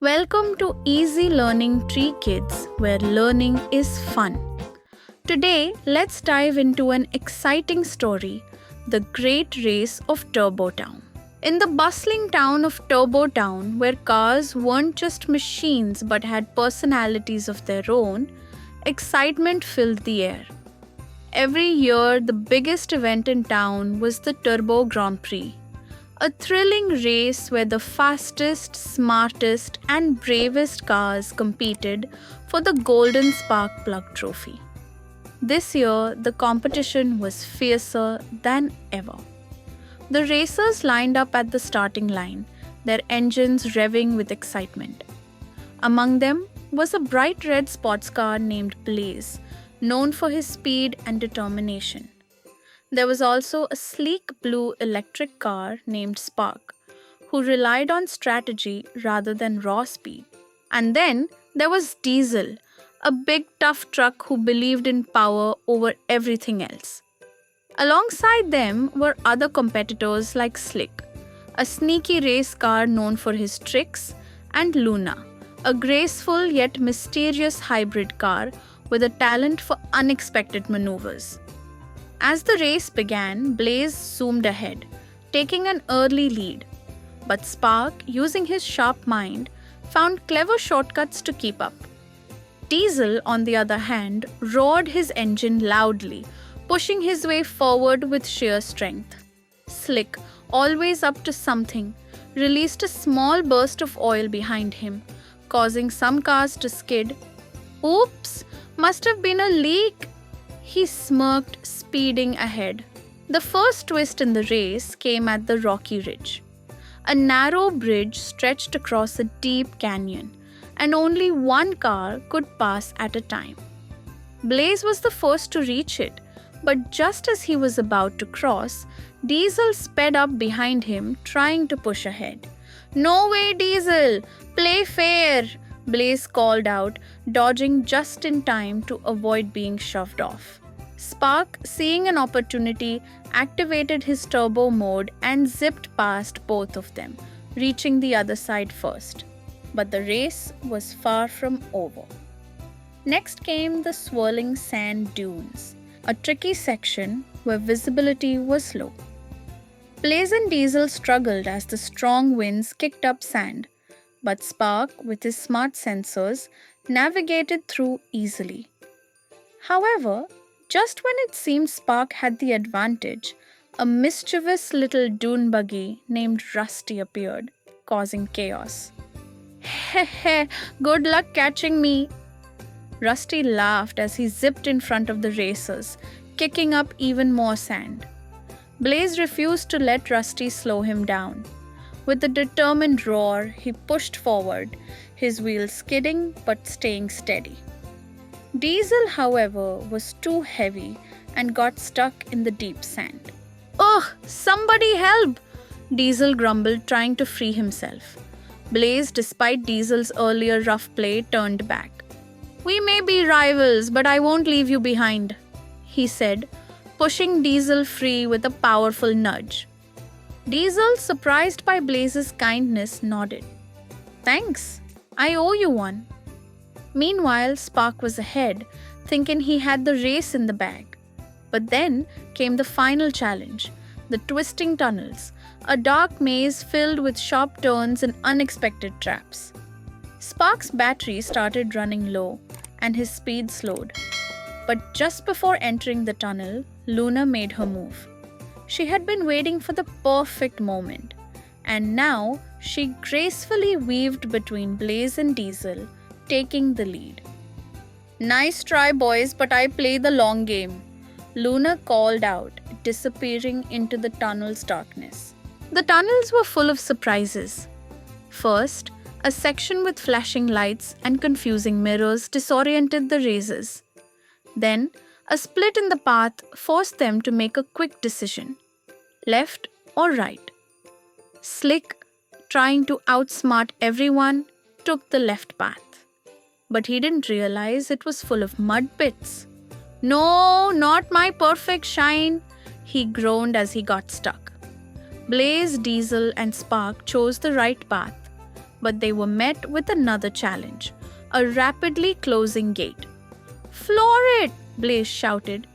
Welcome to Easy Learning Tree Kids, where learning is fun. Today, let's dive into an exciting story, the Great Race of Turbo Town. In the bustling town of Turbo Town, where cars weren't just machines but had personalities of their own, excitement filled the air. Every year, the biggest event in town was the Turbo Grand Prix. A thrilling race where the fastest, smartest, and bravest cars competed for the Golden Spark Plug Trophy. This year, the competition was fiercer than ever. The racers lined up at the starting line, their engines revving with excitement. Among them was a bright red sports car named Blaze, known for his speed and determination. There was also a sleek blue electric car named Spark, who relied on strategy rather than raw speed. And then there was Diesel, a big tough truck who believed in power over everything else. Alongside them were other competitors like Slick, a sneaky race car known for his tricks, and Luna, a graceful yet mysterious hybrid car with a talent for unexpected maneuvers. As the race began, Blaze zoomed ahead, taking an early lead. But Spark, using his sharp mind, found clever shortcuts to keep up. Diesel, on the other hand, roared his engine loudly, pushing his way forward with sheer strength. Slick, always up to something, released a small burst of oil behind him, causing some cars to skid. Oops! Must have been a leak! He smirked, speeding ahead. The first twist in the race came at the rocky ridge. A narrow bridge stretched across a deep canyon, and only one car could pass at a time. Blaze was the first to reach it, but just as he was about to cross, Diesel sped up behind him, trying to push ahead. "No way, Diesel! Play fair!" Blaze called out, dodging just in time to avoid being shoved off. Spark, seeing an opportunity, activated his turbo mode and zipped past both of them, reaching the other side first. But the race was far from over. Next came the swirling sand dunes, a tricky section where visibility was low. Blaze and Diesel struggled as the strong winds kicked up sand, but Spark, with his smart sensors, navigated through easily. However, just when it seemed Spark had the advantage, a mischievous little dune buggy named Rusty appeared, causing chaos. "Heh heh, good luck catching me." Rusty laughed as he zipped in front of the racers, kicking up even more sand. Blaze refused to let Rusty slow him down. With a determined roar, he pushed forward, his wheels skidding but staying steady. Diesel, however, was too heavy and got stuck in the deep sand. "Ugh, somebody help!" Diesel grumbled, trying to free himself. Blaze, despite Diesel's earlier rough play, turned back. "We may be rivals, but I won't leave you behind," he said, pushing Diesel free with a powerful nudge. Diesel, surprised by Blaze's kindness, nodded. "Thanks, I owe you one." Meanwhile, Spark was ahead, thinking he had the race in the bag. But then came the final challenge, the twisting tunnels, a dark maze filled with sharp turns and unexpected traps. Spark's battery started running low, and his speed slowed. But just before entering the tunnel, Luna made her move. She had been waiting for the perfect moment, and now she gracefully weaved between Blaze and Diesel, taking the lead. "Nice try, boys, but I play the long game," Luna called out, disappearing into the tunnel's darkness. The tunnels were full of surprises. First, a section with flashing lights and confusing mirrors disoriented the racers. Then, a split in the path forced them to make a quick decision: left or right. Slick, trying to outsmart everyone, took the left path. But he didn't realize it was full of mud pits. "No, not my perfect shine," he groaned as he got stuck. Blaze, Diesel, and Spark chose the right path, But they were met with another challenge, a rapidly closing gate. "Floor it!" Blaze shouted.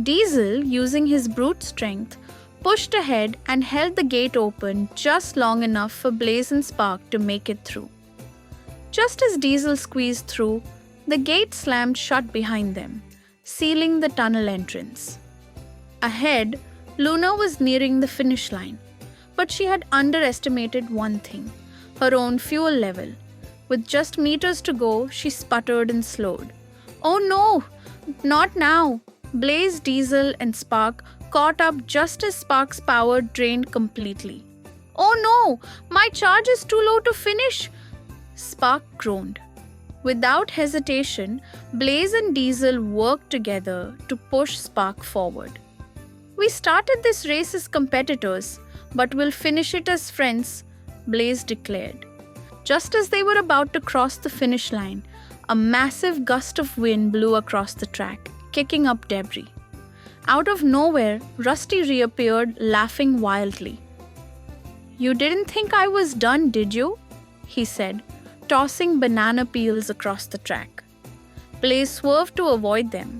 Diesel, using his brute strength, pushed ahead and held the gate open just long enough for Blaze and Spark to make it through. Just as Diesel squeezed through, the gate slammed shut behind them, sealing the tunnel entrance. Ahead, Luna was nearing the finish line, but she had underestimated one thing: her own fuel level. With just meters to go, she sputtered and slowed. "Oh no! Not now!" Blaze, Diesel, and Spark caught up just as Spark's power drained completely. "Oh no! My charge is too low to finish!" Spark groaned. Without hesitation, Blaze and Diesel worked together to push Spark forward. "We started this race as competitors, but we'll finish it as friends," Blaze declared. Just as they were about to cross the finish line, a massive gust of wind blew across the track, kicking up debris. Out of nowhere, Rusty reappeared, laughing wildly. "You didn't think I was done, did you?" he said, tossing banana peels across the track. Blaze swerved to avoid them,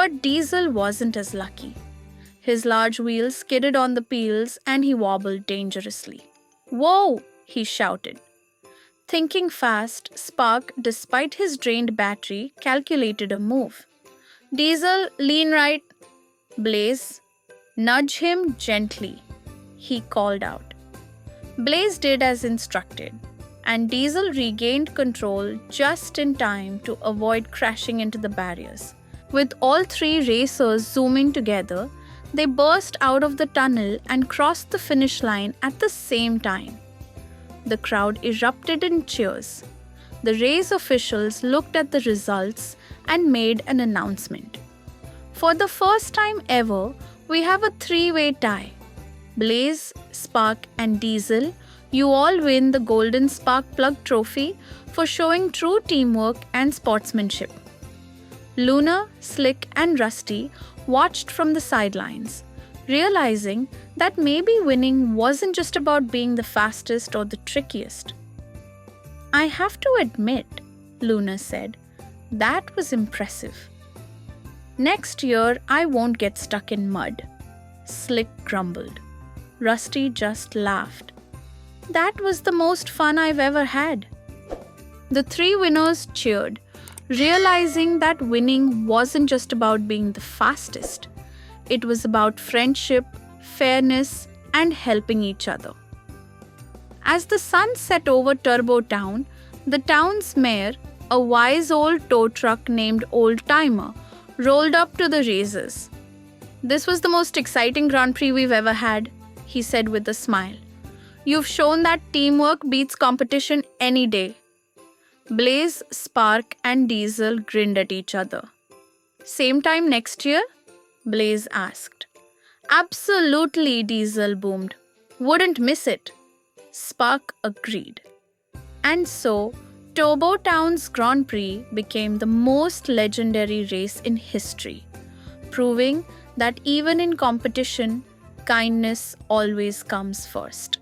but Diesel wasn't as lucky. His large wheels skidded on the peels and he wobbled dangerously. "Whoa!" he shouted. Thinking fast, Spark, despite his drained battery, calculated a move. "Diesel, lean right." "Blaze, nudge him gently," he called out. Blaze did as instructed, and Diesel regained control just in time to avoid crashing into the barriers. With all three racers zooming together, they burst out of the tunnel and crossed the finish line at the same time. The crowd erupted in cheers. The race officials looked at the results and made an announcement. "For the first time ever, we have a three-way tie. Blaze, Spark, and Diesel, you all win the Golden Spark Plug Trophy for showing true teamwork and sportsmanship." Luna, Slick, and Rusty watched from the sidelines, realizing that maybe winning wasn't just about being the fastest or the trickiest. "I have to admit," Luna said, "that was impressive." "Next year, I won't get stuck in mud," Slick grumbled. Rusty just laughed. "That was the most fun I've ever had." The three winners cheered, realizing that winning wasn't just about being the fastest. It was about friendship, fairness, and helping each other. As the sun set over Turbo Town, the town's mayor, a wise old tow truck named Old Timer, rolled up to the races. "This was the most exciting Grand Prix we've ever had," he said with a smile. "You've shown that teamwork beats competition any day." Blaze, Spark, and Diesel grinned at each other. "Same time next year?" Blaze asked. "Absolutely," Diesel boomed. "Wouldn't miss it." Spark agreed. And so, Turbo Town's Grand Prix became the most legendary race in history, proving that even in competition, kindness always comes first.